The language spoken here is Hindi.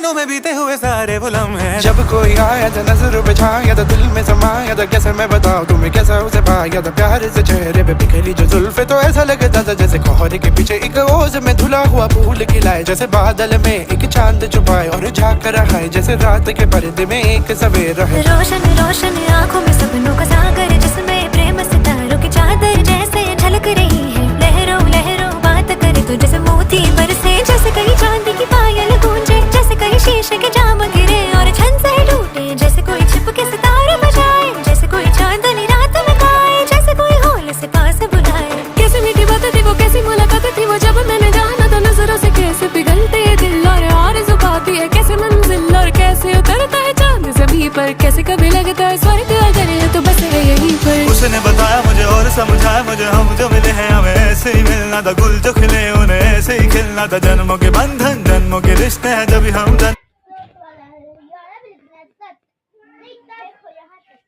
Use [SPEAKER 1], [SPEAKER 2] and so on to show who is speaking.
[SPEAKER 1] नैनों में बीते हुए सारे वो लम्हे।
[SPEAKER 2] जब कोई आया था नजरों पे छाया था, दिल में समाया था, कैसे मैं बताऊं तुम्हें कैसा उसे पाया था। प्यार से चेहरे पे बिखरी जो जुल्फे, तो ऐसा लगता था जैसे कोहरे के पीछे एक ओस में धुला हुआ फूल खिलाए। जैसे बादल में एक चांद छुपाए और झांक रहा है, जैसे रात के पर्दे में एक सवेरा है।
[SPEAKER 3] रोशन रोशन आंखों में सपनों का सागर, जिसमें प्रेम सितारों की चादर जैसे झलक रही है। लहरों लहरों बात करे तो जैसे मोती बरसे, जैसे कहीं चांदी की पायल गूंजे, जैसे कहीं शीशे के जाम गिरे और छन से टूटे। जैसे कोई छिप के सितारे बजाए, जैसे कोई चांदनी रात में गाए, जैसे कोई होल से पास बुलाए। कैसी मीठी बात थी वो, कैसी मुलाकात थी वो, जब मैंने जाना था नजरों से कैसे पिघलते दिल और आरज़ू पाती है कैसे मंजिल, और कैसे उतरता है चांद ज़मीं पर, कैसे कभी लगता है स्वर्ग अगर है तो बस है यहीं पर।
[SPEAKER 1] उसने बताया मुझे और समझाया मुझे, हम जो मिले हैं हमें ऐसे ही मिलना था। गुल जो खिले उन्हें ऐसे ही खिलना था। जन्मों के बंधन जन्मों के रिश्ते हैं, जब हम
[SPEAKER 4] देखो यहाँ तक